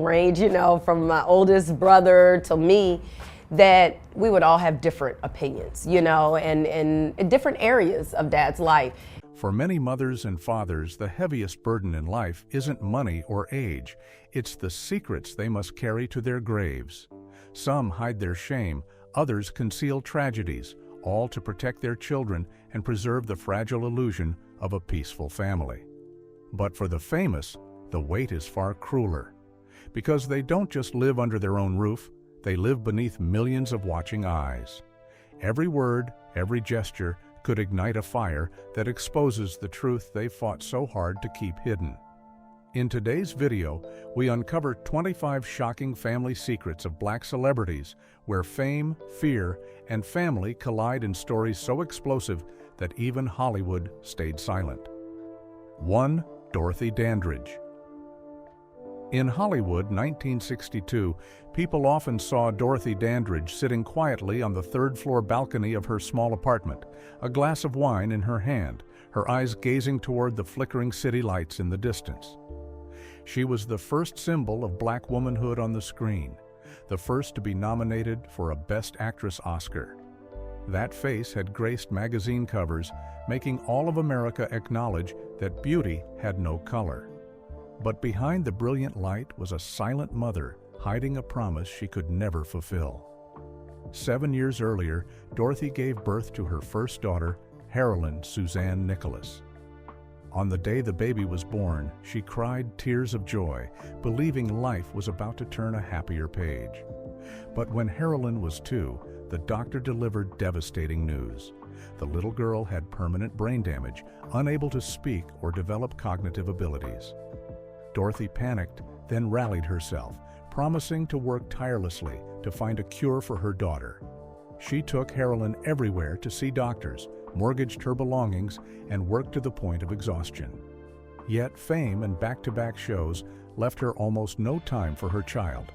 range, you know, from my oldest brother to me, that we would all have different opinions, you know, and in different areas of Dad's life. For many mothers and fathers, the heaviest burden in life isn't money or age. It's the secrets they must carry to their graves. Some hide their shame, others conceal tragedies, all to protect their children and preserve the fragile illusion of a peaceful family. But for the famous, the weight is far crueler. Because they don't just live under their own roof, they live beneath millions of watching eyes. Every word, every gesture could ignite a fire that exposes the truth they fought so hard to keep hidden. In today's video, we uncover 25 shocking family secrets of Black celebrities where fame, fear, and family collide in stories so explosive that even Hollywood stayed silent. 1. Dorothy Dandridge. In Hollywood, 1962, people often saw Dorothy Dandridge sitting quietly on the third-floor balcony of her small apartment, a glass of wine in her hand, her eyes gazing toward the flickering city lights in the distance. She was the first symbol of Black womanhood on the screen, the first to be nominated for a Best Actress Oscar. That face had graced magazine covers, making all of America acknowledge that beauty had no color. But behind the brilliant light was a silent mother hiding a promise she could never fulfill. 7 years earlier, Dorothy gave birth to her first daughter, Harolyn Suzanne Nicholas. On the day the baby was born, she cried tears of joy, believing life was about to turn a happier page. But when Harolyn was 2, the doctor delivered devastating news. The little girl had permanent brain damage, unable to speak or develop cognitive abilities. Dorothy panicked, then rallied herself, promising to work tirelessly to find a cure for her daughter. She took Harolyn everywhere to see doctors, mortgaged her belongings, and worked to the point of exhaustion. Yet fame and back-to-back shows left her almost no time for her child.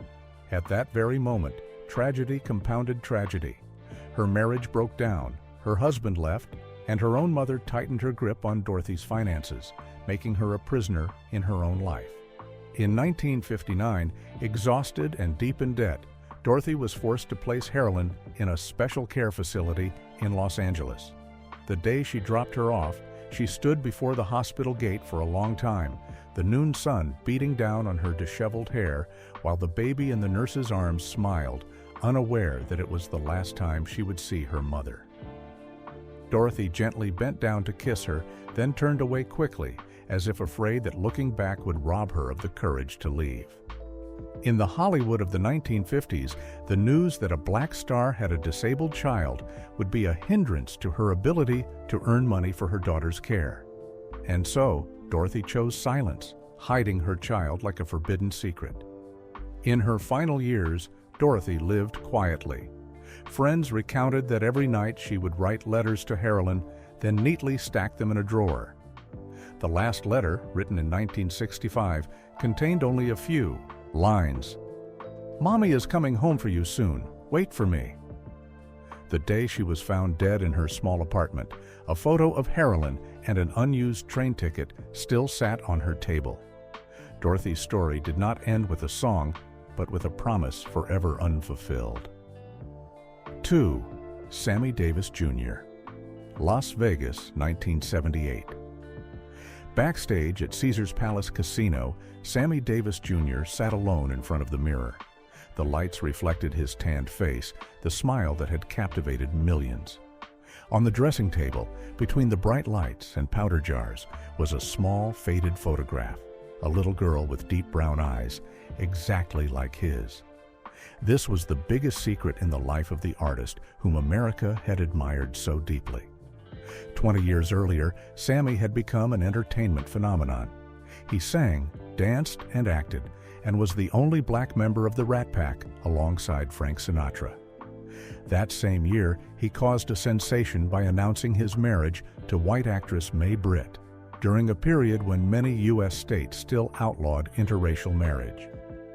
At that very moment, tragedy compounded tragedy. Her marriage broke down, her husband left, and her own mother tightened her grip on Dorothy's finances, making her a prisoner in her own life. In 1959, exhausted and deep in debt, Dorothy was forced to place Harolyn in a special care facility in Los Angeles. The day she dropped her off, she stood before the hospital gate for a long time, the noon sun beating down on her disheveled hair, while the baby in the nurse's arms smiled, unaware that it was the last time she would see her mother. Dorothy gently bent down to kiss her, then turned away quickly, as if afraid that looking back would rob her of the courage to leave. In the Hollywood of the 1950s, the news that a Black star had a disabled child would be a hindrance to her ability to earn money for her daughter's care. And so, Dorothy chose silence, hiding her child like a forbidden secret. In her final years, Dorothy lived quietly. Friends recounted that every night she would write letters to Harolyn, then neatly stack them in a drawer. The last letter, written in 1965, contained only a few lines. "Mommy is coming home for you soon. Wait for me." The day she was found dead in her small apartment, a photo of Harolyn and an unused train ticket still sat on her table. Dorothy's story did not end with a song, but with a promise forever unfulfilled. 2. Sammy Davis Jr. Las Vegas, 1978. Backstage at Caesars Palace Casino, Sammy Davis Jr. sat alone in front of the mirror. The lights reflected his tanned face, the smile that had captivated millions. On the dressing table, between the bright lights and powder jars, was a small, faded photograph, a little girl with deep brown eyes, exactly like his. This was the biggest secret in the life of the artist whom America had admired so deeply. 20 years earlier, Sammy had become an entertainment phenomenon. He sang, danced, and acted, and was the only Black member of the Rat Pack alongside Frank Sinatra. That same year, he caused a sensation by announcing his marriage to white actress Mae Britt, during a period when many U.S. states still outlawed interracial marriage.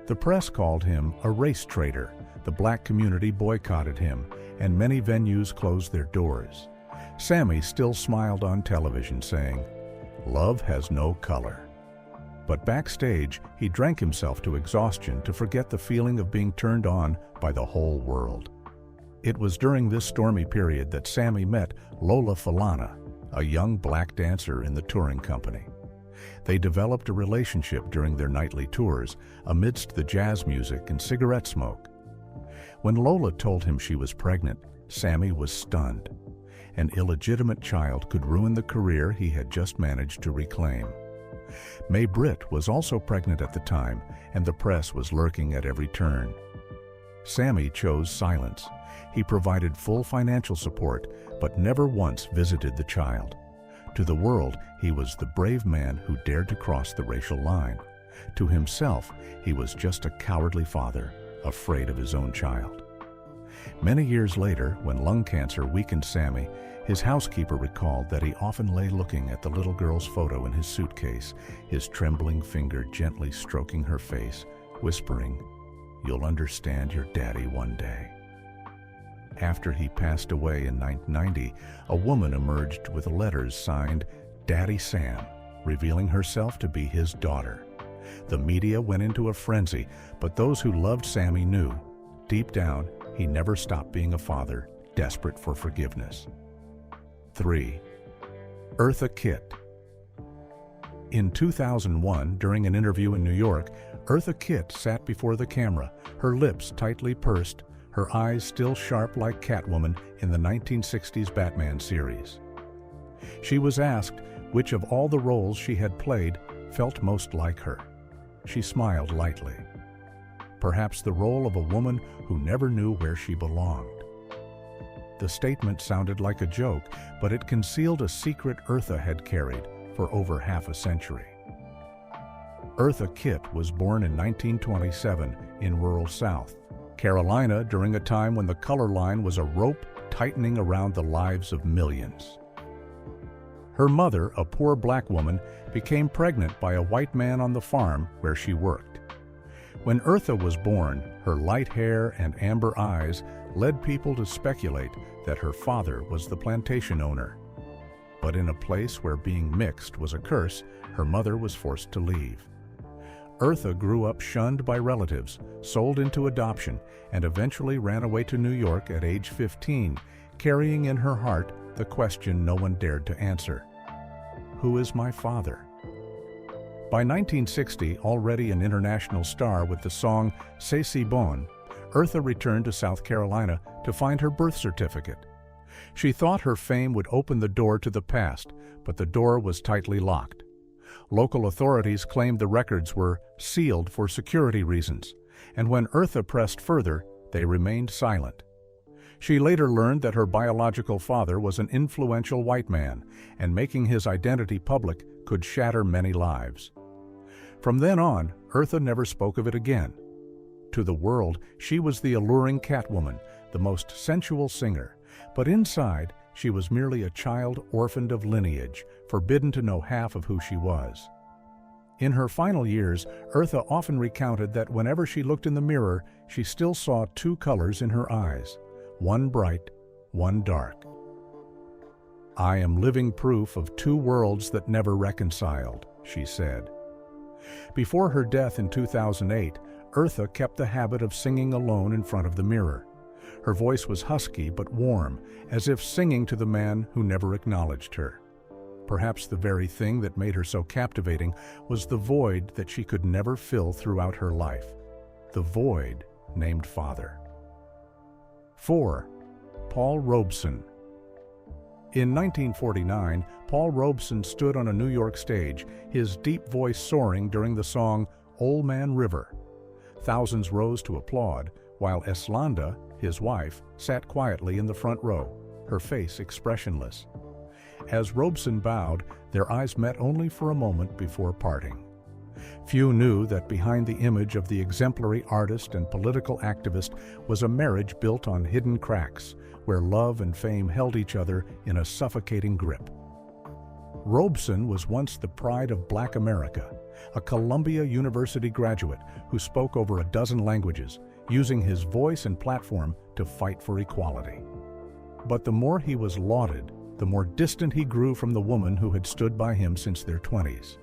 The press called him a race traitor, the Black community boycotted him, and many venues closed their doors. Sammy still smiled on television, saying, "Love has no color." But backstage, he drank himself to exhaustion to forget the feeling of being turned on by the whole world. It was during this stormy period that Sammy met Lola Falana, a young black dancer in the touring company. They developed a relationship during their nightly tours, amidst the jazz music and cigarette smoke. When Lola told him she was pregnant, Sammy was stunned. An illegitimate child could ruin the career he had just managed to reclaim. Mae Britt was also pregnant at the time, and the press was lurking at every turn. Sammy chose silence. He provided full financial support, but never once visited the child. To the world, he was the brave man who dared to cross the racial line. To himself, he was just a cowardly father, afraid of his own child. Many years later, when lung cancer weakened Sammy, his housekeeper recalled that he often lay looking at the little girl's photo in his suitcase, his trembling finger gently stroking her face, whispering, "You'll understand your daddy one day." After he passed away in 1990, a woman emerged with letters signed Daddy Sam, revealing herself to be his daughter. The media went into a frenzy, but those who loved Sammy knew, deep down, he never stopped being a father, desperate for forgiveness. 3. Eartha Kitt. In 2001, during an interview in New York, Eartha Kitt sat before the camera, her lips tightly pursed, her eyes still sharp like Catwoman in the 1960s Batman series. She was asked which of all the roles she had played felt most like her. She smiled lightly. Perhaps the role of a woman who never knew where she belonged. The statement sounded like a joke, but it concealed a secret Eartha had carried for over half a century. Eartha Kitt was born in 1927 in rural South Carolina during a time when the color line was a rope tightening around the lives of millions. Her mother, a poor black woman, became pregnant by a white man on the farm where she worked. When Eartha was born, her light hair and amber eyes led people to speculate that her father was the plantation owner. But in a place where being mixed was a curse, her mother was forced to leave. Eartha grew up shunned by relatives, sold into adoption, and eventually ran away to New York at age 15, carrying in her heart the question no one dared to answer. Who is my father? By 1960, already an international star with the song C'est si bon, Eartha returned to South Carolina to find her birth certificate. She thought her fame would open the door to the past, but the door was tightly locked. Local authorities claimed the records were sealed for security reasons, and when Eartha pressed further, they remained silent. She later learned that her biological father was an influential white man, and making his identity public could shatter many lives. From then on, Eartha never spoke of it again. To the world, she was the alluring Catwoman, the most sensual singer, but inside, she was merely a child orphaned of lineage, forbidden to know half of who she was. In her final years, Eartha often recounted that whenever she looked in the mirror, she still saw two colors in her eyes, one bright, one dark. "I am living proof of two worlds that never reconciled," she said. Before her death in 2008, Eartha kept the habit of singing alone in front of the mirror. Her voice was husky but warm, as if singing to the man who never acknowledged her. Perhaps the very thing that made her so captivating was the void that she could never fill throughout her life. The void named Father. 4. Paul Robeson. In 1949, Paul Robeson stood on a New York stage, his deep voice soaring during the song Old Man River. Thousands rose to applaud, while Eslanda, his wife, sat quietly in the front row, her face expressionless. As Robeson bowed, their eyes met only for a moment before parting. Few knew that behind the image of the exemplary artist and political activist was a marriage built on hidden cracks, where love and fame held each other in a suffocating grip. Robeson was once the pride of Black America, a Columbia University graduate who spoke over a dozen languages, using his voice and platform to fight for equality. But the more he was lauded, the more distant he grew from the woman who had stood by him since their 20s.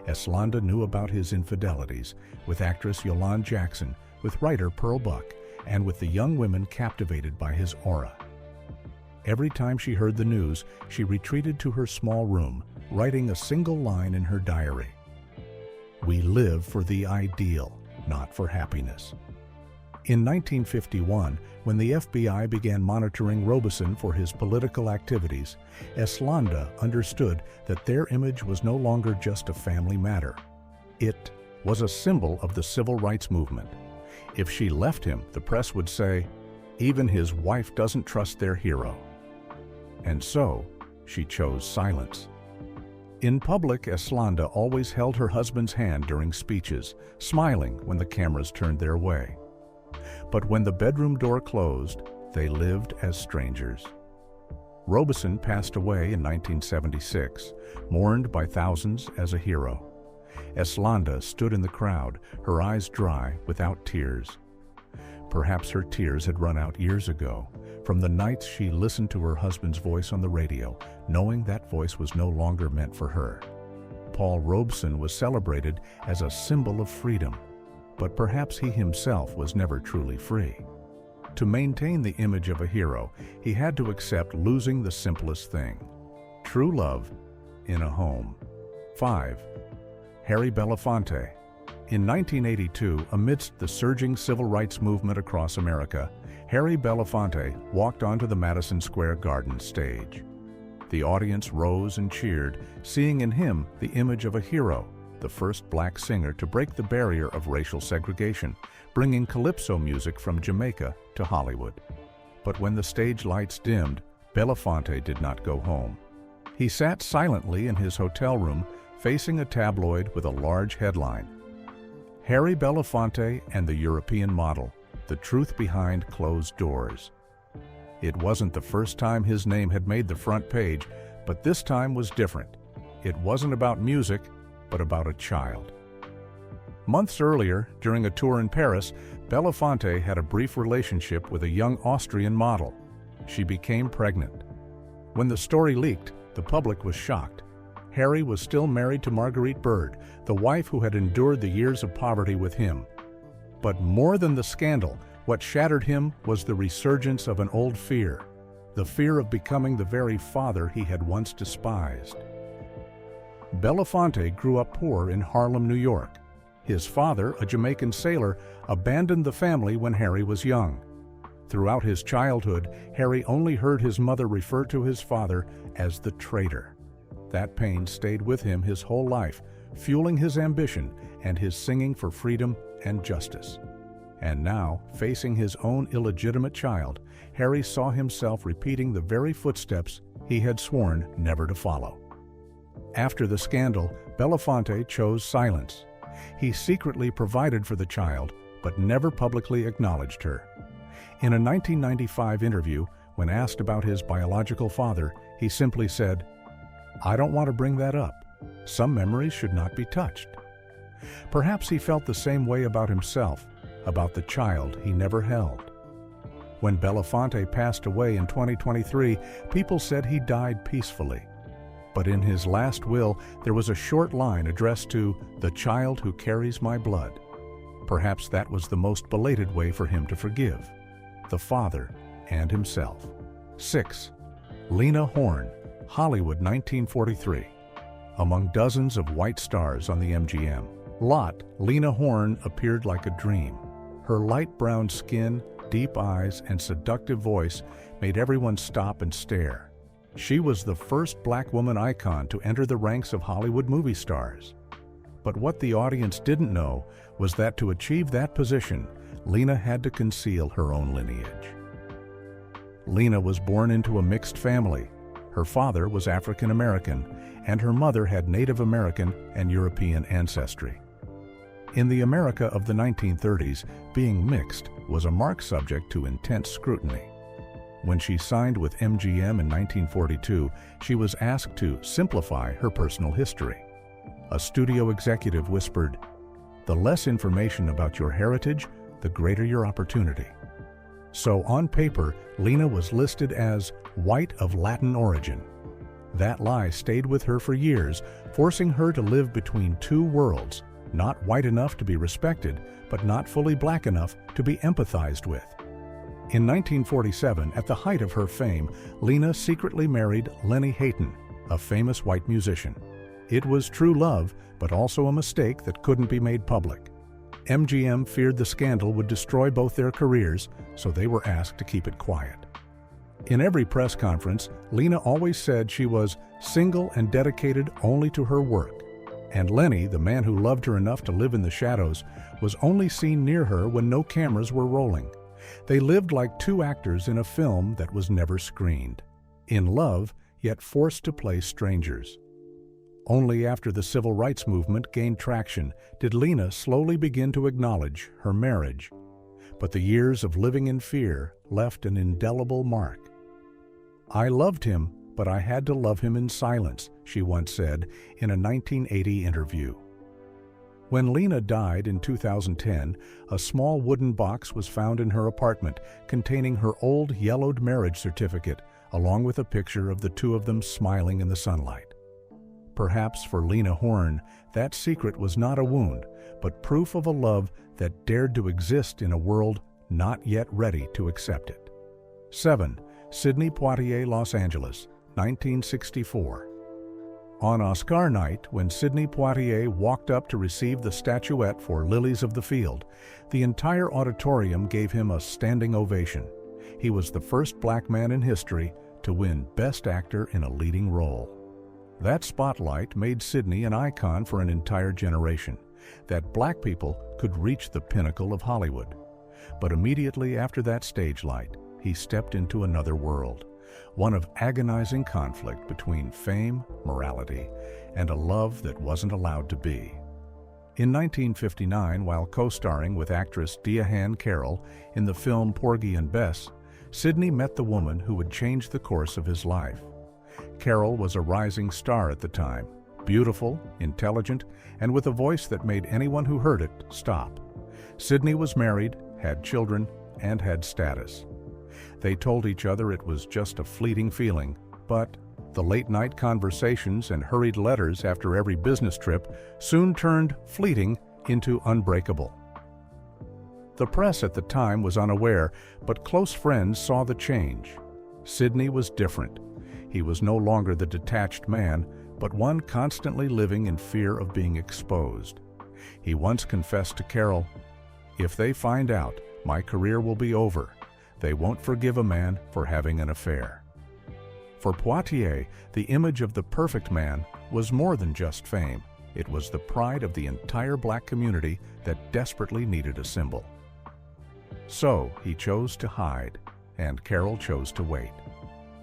Eslanda knew about his infidelities with actress Yolande Jackson, with writer Pearl Buck, and with the young women captivated by his aura. Every time she heard the news, she retreated to her small room, writing a single line in her diary. "We live for the ideal, not for happiness." In 1951, when the FBI began monitoring Robeson for his political activities, Eslanda understood that their image was no longer just a family matter. It was a symbol of the civil rights movement. If she left him, the press would say, "Even his wife doesn't trust their hero." And so, she chose silence. In public, Eslanda always held her husband's hand during speeches, smiling when the cameras turned their way. But when the bedroom door closed, they lived as strangers. Robeson passed away in 1976, mourned by thousands as a hero. Eslanda stood in the crowd, her eyes dry, without tears. Perhaps her tears had run out years ago, from the nights she listened to her husband's voice on the radio, knowing that voice was no longer meant for her. Paul Robeson was celebrated as a symbol of freedom, but perhaps he himself was never truly free. To maintain the image of a hero, he had to accept losing the simplest thing: true love in a home. 5. Harry Belafonte. In 1982, amidst the surging civil rights movement across America, Harry Belafonte walked onto the Madison Square Garden stage. The audience rose and cheered, seeing in him the image of a hero, the first black singer to break the barrier of racial segregation, bringing calypso music from Jamaica to Hollywood. But when the stage lights dimmed, Belafonte did not go home. He sat silently in his hotel room, facing a tabloid with a large headline: "Harry Belafonte and the European Model, the truth behind closed doors." It wasn't the first time his name had made the front page, but this time was different. It wasn't about music, but about a child. Months earlier, during a tour in Paris, Belafonte had a brief relationship with a young Austrian model. She became pregnant. When the story leaked, the public was shocked. Harry was still married to Marguerite Bird, the wife who had endured the years of poverty with him. But more than the scandal, what shattered him was the resurgence of an old fear, the fear of becoming the very father he had once despised. Belafonte grew up poor in Harlem, New York. His father, a Jamaican sailor, abandoned the family when Harry was young. Throughout his childhood, Harry only heard his mother refer to his father as the traitor. That pain stayed with him his whole life, fueling his ambition and his singing for freedom and justice. And now, facing his own illegitimate child, Harry saw himself repeating the very footsteps he had sworn never to follow. After the scandal, Belafonte chose silence. He secretly provided for the child, but never publicly acknowledged her. In a 1995 interview, when asked about his biological father, he simply said, "I don't want to bring that up. Some memories should not be touched." Perhaps he felt the same way about himself, about the child he never held. When Belafonte passed away in 2023, people said he died peacefully. But in his last will, there was a short line addressed to "the child who carries my blood." Perhaps that was the most belated way for him to forgive the father and himself. 6. Lena Horne, Hollywood, 1943. Among dozens of white stars on the MGM lot, Lena Horne appeared like a dream. Her light brown skin, deep eyes, and seductive voice made everyone stop and stare. She was the first black woman icon to enter the ranks of Hollywood movie stars. But what the audience didn't know was that to achieve that position, Lena had to conceal her own lineage. Lena was born into a mixed family. Her father was African American, and her mother had Native American and European ancestry. In the America of the 1930s, being mixed was a marked subject to intense scrutiny. When she signed with MGM in 1942, she was asked to simplify her personal history. A studio executive whispered, "The less information about your heritage, the greater your opportunity." So on paper, Lena was listed as white of Latin origin. That lie stayed with her for years, forcing her to live between two worlds, not white enough to be respected, but not fully black enough to be empathized with. In 1947, at the height of her fame, Lena secretly married Lenny Hayton, a famous white musician. It was true love, but also a mistake that couldn't be made public. MGM feared the scandal would destroy both their careers, so they were asked to keep it quiet. In every press conference, Lena always said she was single and dedicated only to her work. And Lenny, the man who loved her enough to live in the shadows, was only seen near her when no cameras were rolling. They lived like two actors in a film that was never screened. In love, yet forced to play strangers. Only after the civil rights movement gained traction did Lena slowly begin to acknowledge her marriage. But the years of living in fear left an indelible mark. "I loved him, but I had to love him in silence," she once said in a 1980 interview. When Lena died in 2010, a small wooden box was found in her apartment containing her old yellowed marriage certificate, along with a picture of the two of them smiling in the sunlight. Perhaps for Lena Horne, that secret was not a wound, but proof of a love that dared to exist in a world not yet ready to accept it. 7. Sidney Poitier, Los Angeles, 1964. On Oscar night, when Sidney Poitier walked up to receive the statuette for Lilies of the Field, the entire auditorium gave him a standing ovation. He was the first black man in history to win Best Actor in a Leading Role. That spotlight made Sidney an icon for an entire generation, that black people could reach the pinnacle of Hollywood. But immediately after that stage light, he stepped into another world, one of agonizing conflict between fame, morality, and a love that wasn't allowed to be. In 1959, while co-starring with actress Diahann Carroll in the film Porgy and Bess, Sidney met the woman who would change the course of his life. Carroll was a rising star at the time, beautiful, intelligent, and with a voice that made anyone who heard it stop. Sidney was married, had children, and had status. They told each other it was just a fleeting feeling, but the late-night conversations and hurried letters after every business trip soon turned fleeting into unbreakable. The press at the time was unaware, but close friends saw the change. Sidney was different. He was no longer the detached man, but one constantly living in fear of being exposed. He once confessed to Carroll, "If they find out, my career will be over. They won't forgive a man for having an affair." For Poitier, the image of the perfect man was more than just fame. It was the pride of the entire black community that desperately needed a symbol. So he chose to hide, and Carroll chose to wait.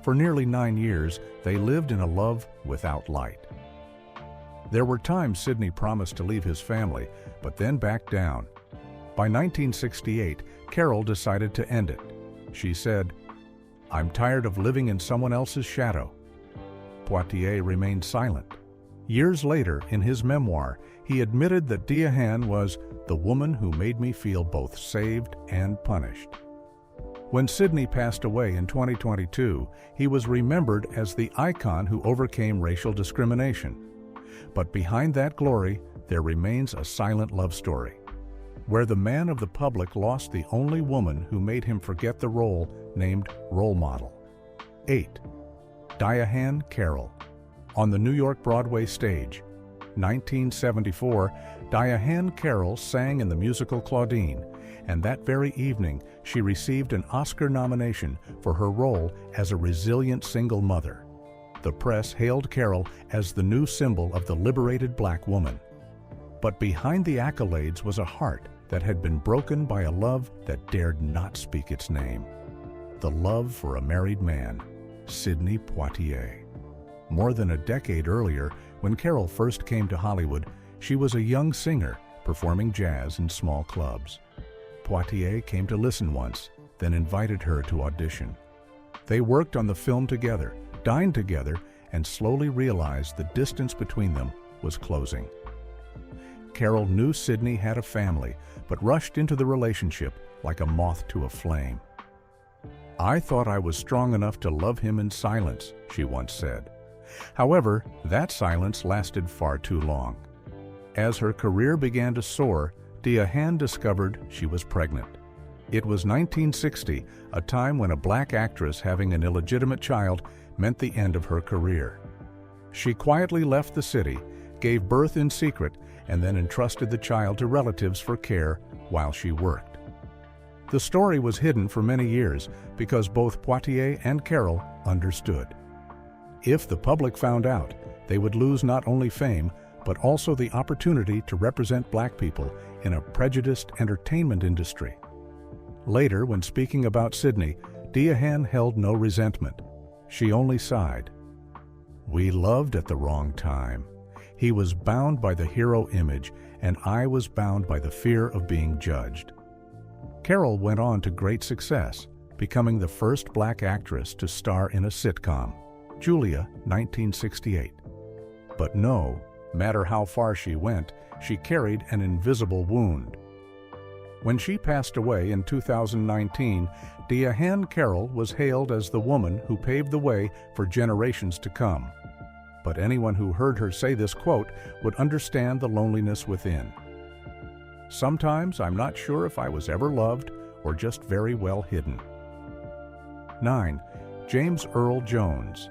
For nearly 9 years, they lived in a love without light. There were times Sidney promised to leave his family, but then backed down. By 1968, Carroll decided to end it. She said, "I'm tired of living in someone else's shadow." Poitier remained silent. Years later, in his memoir, he admitted that Diahann was the woman who made me feel both saved and punished. When Sidney passed away in 2022, he was remembered as the icon who overcame racial discrimination. But behind that glory, there remains a silent love story, where the man of the public lost the only woman who made him forget the role named role model. 8. Diahann Carroll. On the New York Broadway stage, 1974, Diahann Carroll sang in the musical Claudine, and that very evening she received an Oscar nomination for her role as a resilient single mother. The press hailed Carroll as the new symbol of the liberated black woman. But behind the accolades was a heart that had been broken by a love that dared not speak its name. The love for a married man, Sidney Poitier. More than a decade earlier, when Carroll first came to Hollywood, she was a young singer performing jazz in small clubs. Poitier came to listen once, then invited her to audition. They worked on the film together, dined together, and slowly realized the distance between them was closing. Carroll knew Sidney had a family, but rushed into the relationship like a moth to a flame. "I thought I was strong enough to love him in silence," she once said. However, that silence lasted far too long. As her career began to soar, Diahann discovered she was pregnant. It was 1960, a time when a black actress having an illegitimate child meant the end of her career. She quietly left the city, gave birth in secret, and then entrusted the child to relatives for care while she worked. The story was hidden for many years because both Poitier and Carroll understood. If the public found out, they would lose not only fame, but also the opportunity to represent black people in a prejudiced entertainment industry. Later, when speaking about Sidney, Diahann held no resentment. She only sighed. "We loved at the wrong time. He was bound by the hero image, and I was bound by the fear of being judged." Carroll went on to great success, becoming the first black actress to star in a sitcom, Julia, 1968. But no matter how far she went, she carried an invisible wound. When she passed away in 2019, Diahann Carroll was hailed as the woman who paved the way for generations to come. But anyone who heard her say this quote would understand the loneliness within. "Sometimes I'm not sure if I was ever loved or just very well hidden." 9. James Earl Jones.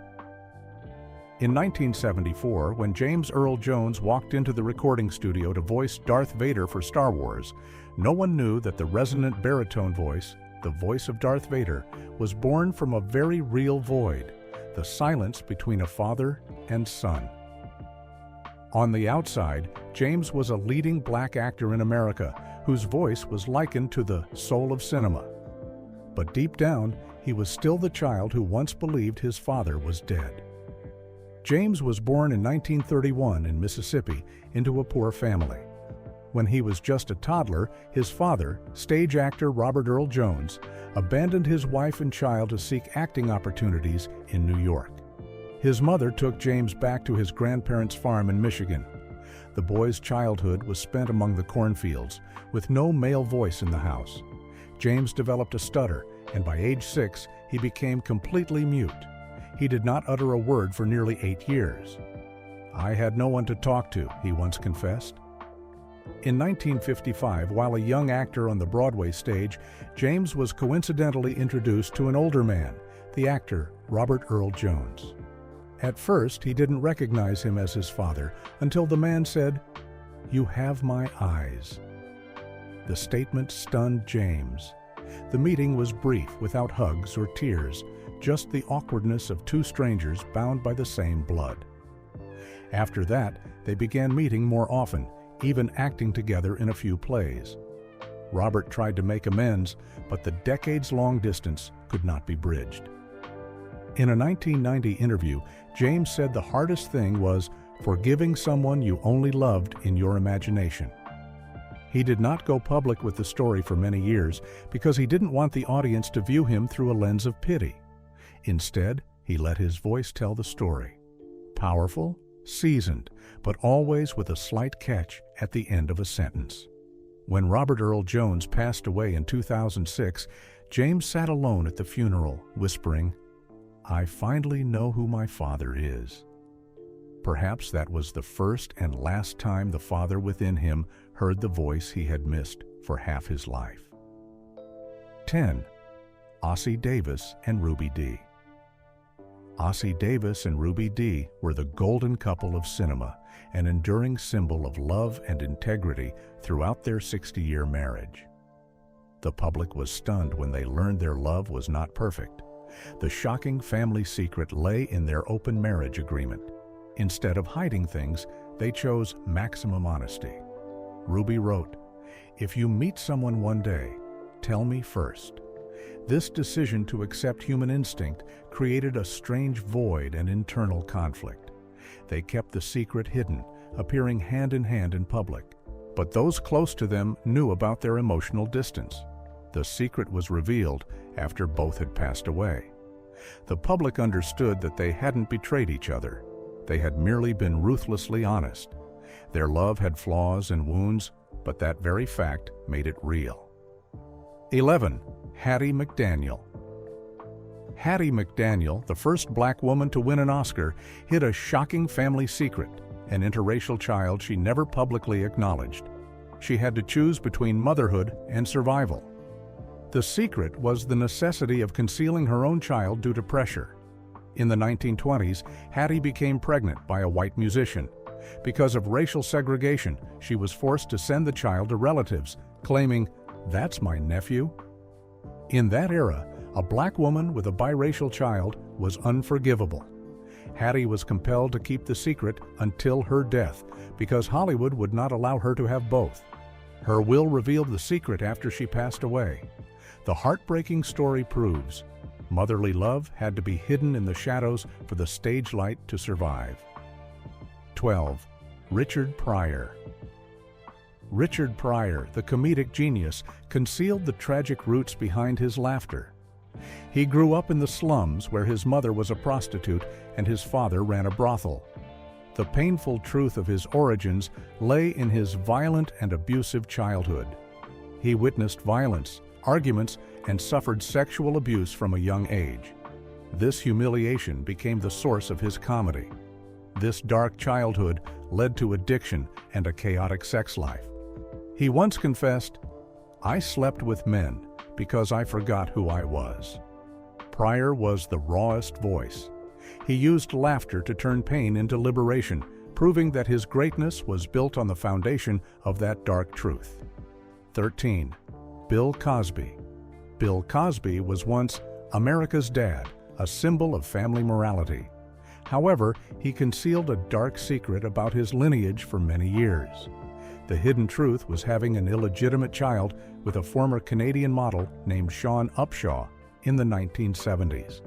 In 1974, when James Earl Jones walked into the recording studio to voice Darth Vader for Star Wars, no one knew that the resonant baritone voice, the voice of Darth Vader, was born from a very real void, the silence between a father and son. On the outside, James was a leading black actor in America whose voice was likened to the soul of cinema. But deep down, he was still the child who once believed his father was dead. James was born in 1931 in Mississippi into a poor family. When he was just a toddler, his father, stage actor Robert Earl Jones, abandoned his wife and child to seek acting opportunities in New York. His mother took James back to his grandparents' farm in Michigan. The boy's childhood was spent among the cornfields, with no male voice in the house. James developed a stutter, and by age 6, he became completely mute. He did not utter a word for nearly 8 years. "I had no one to talk to," he once confessed. In 1955, while a young actor on the Broadway stage, James was coincidentally introduced to an older man, the actor Robert Earl Jones. At first, he didn't recognize him as his father until the man said, "You have my eyes." The statement stunned James. The meeting was brief, without hugs or tears, just the awkwardness of two strangers bound by the same blood. After that, they began meeting more often, even acting together in a few plays. Robert tried to make amends, but the decades-long distance could not be bridged. In a 1990 interview, James said the hardest thing was forgiving someone you only loved in your imagination. He did not go public with the story for many years because he didn't want the audience to view him through a lens of pity. Instead, he let his voice tell the story. Powerful, seasoned, but always with a slight catch at the end of a sentence. When Robert Earl Jones passed away in 2006, James sat alone at the funeral, whispering, "I finally know who my father is." Perhaps that was the first and last time the father within him heard the voice he had missed for half his life. 10. Ossie Davis and Ruby Dee. Ossie Davis and Ruby Dee were the golden couple of cinema, an enduring symbol of love and integrity throughout their 60-year marriage. The public was stunned when they learned their love was not perfect. The shocking family secret lay in their open marriage agreement. Instead of hiding things, they chose maximum honesty. Ruby wrote, "If you meet someone one day, tell me first." This decision to accept human instinct created a strange void and internal conflict. They kept the secret hidden, appearing hand in hand in public. But those close to them knew about their emotional distance. The secret was revealed after both had passed away. The public understood that they hadn't betrayed each other. They had merely been ruthlessly honest. Their love had flaws and wounds, but that very fact made it real. 11. Hattie McDaniel. Hattie McDaniel, the first black woman to win an Oscar, hid a shocking family secret, an interracial child she never publicly acknowledged. She had to choose between motherhood and survival. The secret was the necessity of concealing her own child due to pressure. In the 1920s, Hattie became pregnant by a white musician. Because of racial segregation, she was forced to send the child to relatives, claiming, "That's my nephew." In that era, a black woman with a biracial child was unforgivable. Hattie was compelled to keep the secret until her death because Hollywood would not allow her to have both. Her will revealed the secret after she passed away. The heartbreaking story proves motherly love had to be hidden in the shadows for the stage light to survive. 12. Richard Pryor. Richard Pryor, the comedic genius, concealed the tragic roots behind his laughter. He grew up in the slums where his mother was a prostitute and his father ran a brothel. The painful truth of his origins lay in his violent and abusive childhood. He witnessed violence, arguments, and suffered sexual abuse from a young age. This humiliation became the source of his comedy. This dark childhood led to addiction and a chaotic sex life. He once confessed, "I slept with men because I forgot who I was." Pryor was the rawest voice. He used laughter to turn pain into liberation, proving that his greatness was built on the foundation of that dark truth. 13. Bill Cosby. Bill Cosby was once America's dad, a symbol of family morality. However, he concealed a dark secret about his lineage for many years. The hidden truth was having an illegitimate child with a former Canadian model named Sean Upshaw in the 1970s.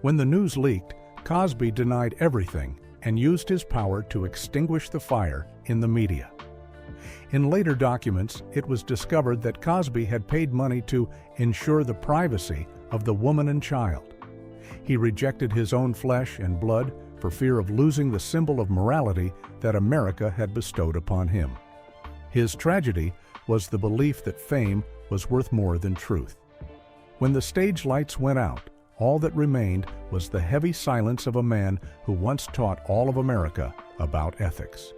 When the news leaked, Cosby denied everything and used his power to extinguish the fire in the media. In later documents, it was discovered that Cosby had paid money to ensure the privacy of the woman and child. He rejected his own flesh and blood for fear of losing the symbol of morality that America had bestowed upon him. His tragedy was the belief that fame was worth more than truth. When the stage lights went out, all that remained was the heavy silence of a man who once taught all of America about ethics.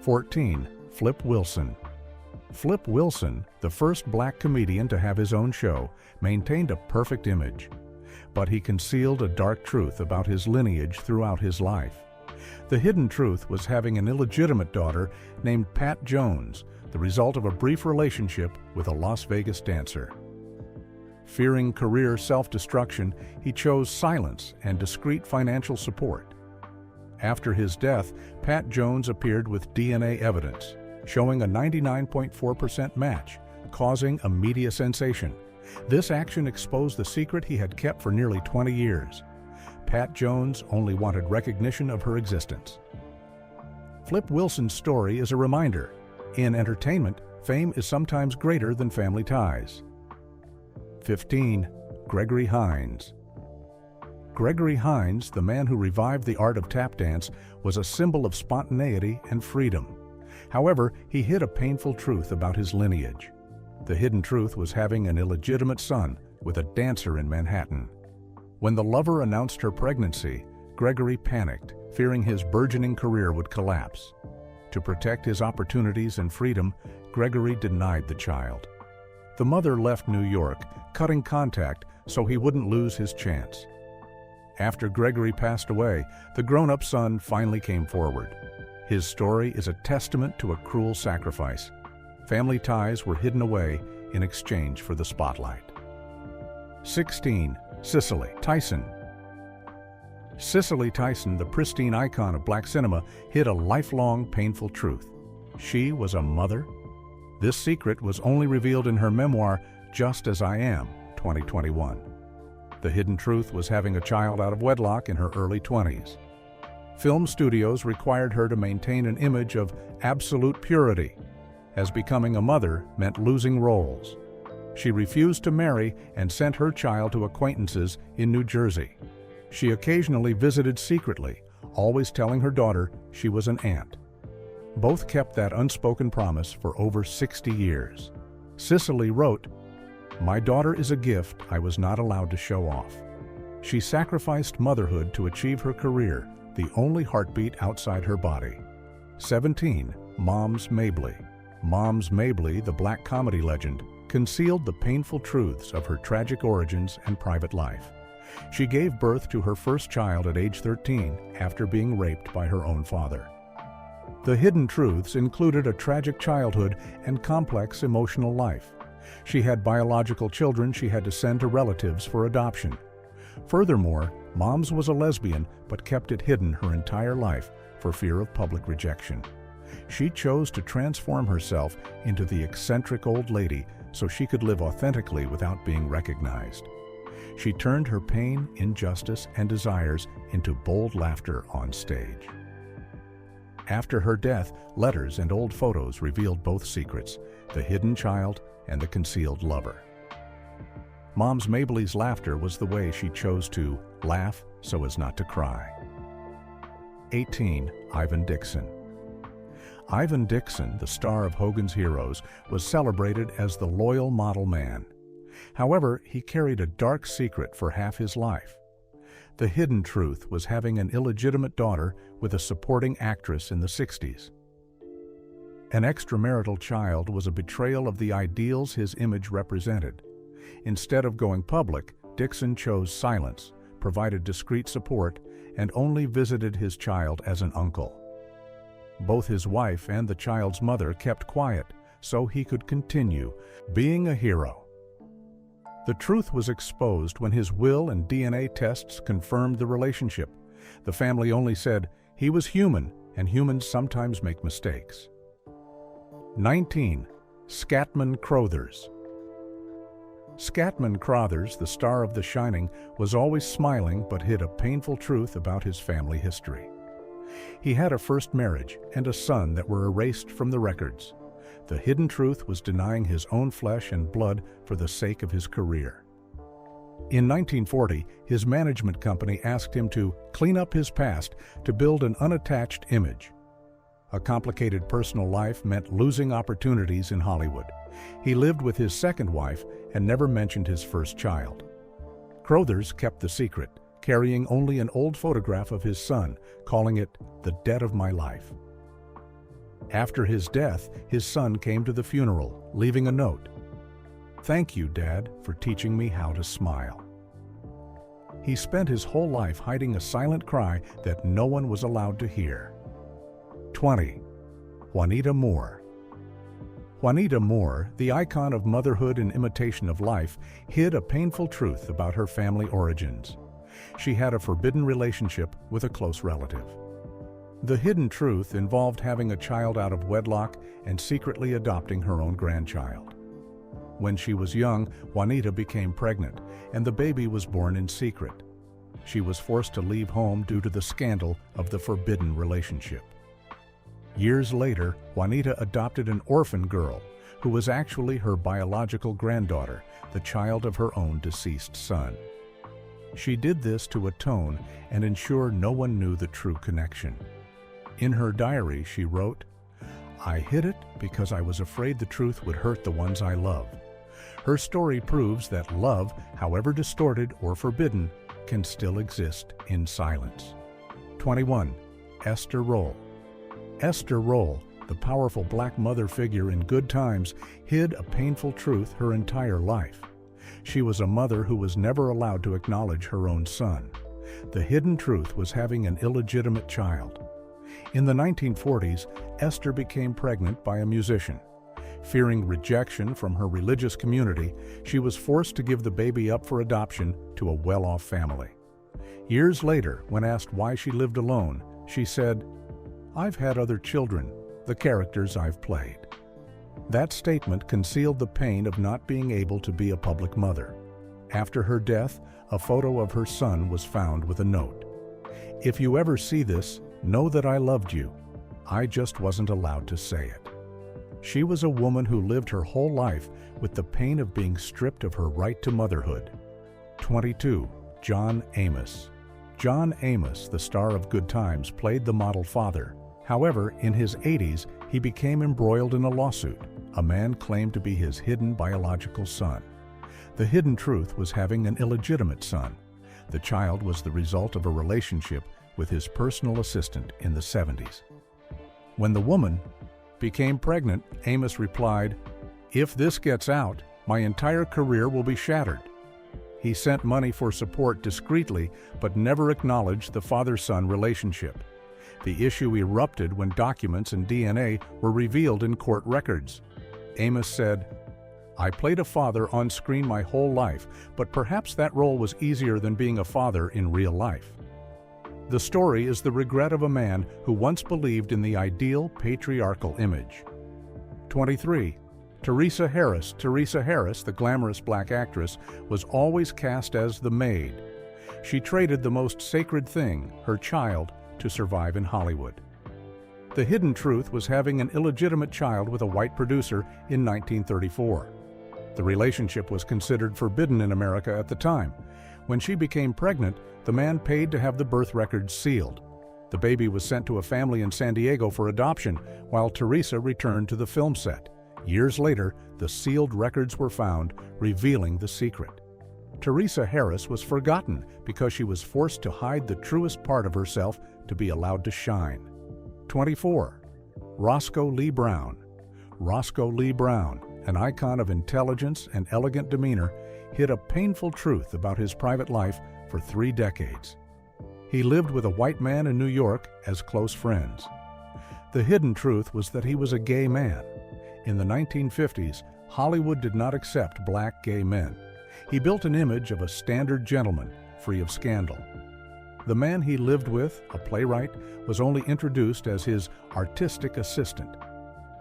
14. Flip Wilson. Flip Wilson, the first black comedian to have his own show, maintained a perfect image. But he concealed a dark truth about his lineage throughout his life. The hidden truth was having an illegitimate daughter named Pat Jones, the result of a brief relationship with a Las Vegas dancer. Fearing career self-destruction, he chose silence and discreet financial support. After his death, Pat Jones appeared with DNA evidence, showing a 99.4% match, causing a media sensation. This action exposed the secret he had kept for nearly 20 years. Pat Jones only wanted recognition of her existence. Flip Wilson's story is a reminder. In entertainment, fame is sometimes greater than family ties. 15. Gregory Hines. Gregory Hines, the man who revived the art of tap dance, was a symbol of spontaneity and freedom. However, he hid a painful truth about his lineage. The hidden truth was having an illegitimate son with a dancer in Manhattan. When the lover announced her pregnancy, Gregory panicked, fearing his burgeoning career would collapse. To protect his opportunities and freedom, Gregory denied the child. The mother left New York, cutting contact so he wouldn't lose his chance. After Gregory passed away, the grown-up son finally came forward. His story is a testament to a cruel sacrifice. Family ties were hidden away in exchange for the spotlight. 16. Cicely Tyson. Cicely Tyson, the pristine icon of black cinema, hid a lifelong painful truth. She was a mother. This secret was only revealed in her memoir, Just As I Am, 2021. The hidden truth was having a child out of wedlock in her early 20s. Film studios required her to maintain an image of absolute purity, as becoming a mother meant losing roles. She refused to marry and sent her child to acquaintances in New Jersey. She occasionally visited secretly, always telling her daughter she was an aunt. Both kept that unspoken promise for over 60 years. Cicely wrote, "My daughter is a gift I was not allowed to show off. She sacrificed motherhood to achieve her career, the only heartbeat outside her body. 17. Moms Mabley. Moms Mabley, the black comedy legend, concealed the painful truths of her tragic origins and private life. She gave birth to her first child at age 13 after being raped by her own father. The hidden truths included a tragic childhood and complex emotional life. She had biological children she had to send to relatives for adoption. Furthermore, Moms was a lesbian but kept it hidden her entire life for fear of public rejection. She chose to transform herself into the eccentric old lady so she could live authentically without being recognized. She turned her pain, injustice, and desires into bold laughter on stage. After her death, letters and old photos revealed both secrets, the hidden child and the concealed lover. Moms Mabley's laughter was the way she chose to laugh so as not to cry. 18. Ivan Dixon. Ivan Dixon, the star of Hogan's Heroes, was celebrated as the loyal model man. However, he carried a dark secret for half his life. The hidden truth was having an illegitimate daughter with a supporting actress in the 60s. An extramarital child was a betrayal of the ideals his image represented. Instead of going public, Dixon chose silence, provided discreet support, and only visited his child as an uncle. Both his wife and the child's mother kept quiet so he could continue being a hero. The truth was exposed when his will and DNA tests confirmed the relationship. The family only said he was human and humans sometimes make mistakes. 19. Scatman Crothers. Scatman Crothers, the star of The Shining, was always smiling but hid a painful truth about his family history. He had a first marriage and a son that were erased from the records. The hidden truth was denying his own flesh and blood for the sake of his career. In 1940, his management company asked him to clean up his past to build an unattached image. A complicated personal life meant losing opportunities in Hollywood. He lived with his second wife and never mentioned his first child. Crothers kept the secret, carrying only an old photograph of his son, calling it the debt of my life. After his death, his son came to the funeral, leaving a note. "Thank you, Dad, for teaching me how to smile." He spent his whole life hiding a silent cry that no one was allowed to hear. 20. Juanita Moore. Juanita Moore, the icon of motherhood and imitation of life, hid a painful truth about her family origins. She had a forbidden relationship with a close relative. The hidden truth involved having a child out of wedlock and secretly adopting her own grandchild. When she was young, Juanita became pregnant, and the baby was born in secret. She was forced to leave home due to the scandal of the forbidden relationship. Years later, Juanita adopted an orphan girl who was actually her biological granddaughter, the child of her own deceased son. She did this to atone and ensure no one knew the true connection. In her diary, she wrote, "I hid it because I was afraid the truth would hurt the ones I love." Her story proves that love, however distorted or forbidden, can still exist in silence. 21. Esther Rolle. Esther Rolle, the powerful black mother figure in Good Times, hid a painful truth her entire life. She was a mother who was never allowed to acknowledge her own son. The hidden truth was having an illegitimate child. In the 1940s, Esther became pregnant by a musician. Fearing rejection from her religious community, she was forced to give the baby up for adoption to a well-off family. Years later, when asked why she lived alone, she said, "I've had other children, the characters I've played." That statement concealed the pain of not being able to be a public mother. After her death, a photo of her son was found with a note. "If you ever see this, know that I loved you. I just wasn't allowed to say it." She was a woman who lived her whole life with the pain of being stripped of her right to motherhood. 22. John Amos. John Amos, the star of Good Times, played the model father. However, in his 80s, he became embroiled in a lawsuit. A man claimed to be his hidden biological son. The hidden truth was having an illegitimate son. The child was the result of a relationship with his personal assistant in the 70s. When the woman became pregnant, Amos replied, "If this gets out, my entire career will be shattered." He sent money for support discreetly, but never acknowledged the father-son relationship. The issue erupted when documents and DNA were revealed in court records. Amos said, "I played a father on screen my whole life, but perhaps that role was easier than being a father in real life." The story is the regret of a man who once believed in the ideal patriarchal image. 23. Teresa Harris. Teresa Harris, the glamorous black actress, was always cast as the maid. She traded the most sacred thing, her child, to survive in Hollywood. The hidden truth was having an illegitimate child with a white producer in 1934. The relationship was considered forbidden in America at the time. When she became pregnant, the man paid to have the birth records sealed. The baby was sent to a family in San Diego for adoption, while Teresa returned to the film set. Years later, the sealed records were found, revealing the secret. Teresa Harris was forgotten because she was forced to hide the truest part of herself to be allowed to shine. 24. Roscoe Lee Browne. Roscoe Lee Browne, an icon of intelligence and elegant demeanor, hid a painful truth about his private life for 3 decades. He lived with a white man in New York as close friends. The hidden truth was that he was a gay man. In the 1950s, Hollywood did not accept black gay men. He built an image of a standard gentleman, free of scandal. The man he lived with, a playwright, was only introduced as his artistic assistant.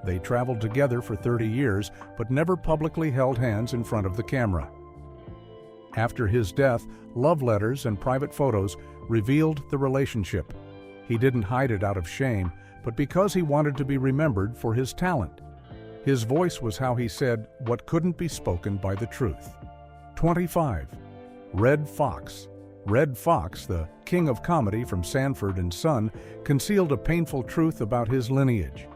They traveled together for 30 years, but never publicly held hands in front of the camera. After his death, love letters and private photos revealed the relationship. He didn't hide it out of shame, but because he wanted to be remembered for his talent. His voice was how he said what couldn't be spoken by the truth. 25. Redd Foxx. Redd Foxx, the king of comedy from Sanford and Son, concealed a painful truth about his lineage.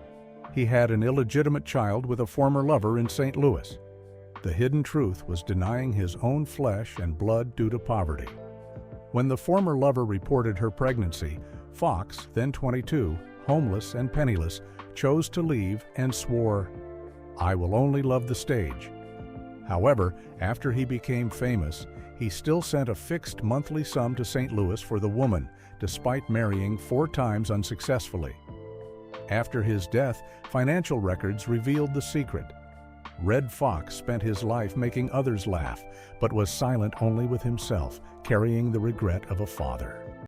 He had an illegitimate child with a former lover in St. Louis. The hidden truth was denying his own flesh and blood due to poverty. When the former lover reported her pregnancy, Foxx, then 22, homeless and penniless, chose to leave and swore, "I will only love the stage." However, after he became famous, he still sent a fixed monthly sum to St. Louis for the woman, despite marrying 4 times unsuccessfully. After his death, financial records revealed the secret. Redd Foxx spent his life making others laugh, but was silent only with himself, carrying the regret of a father.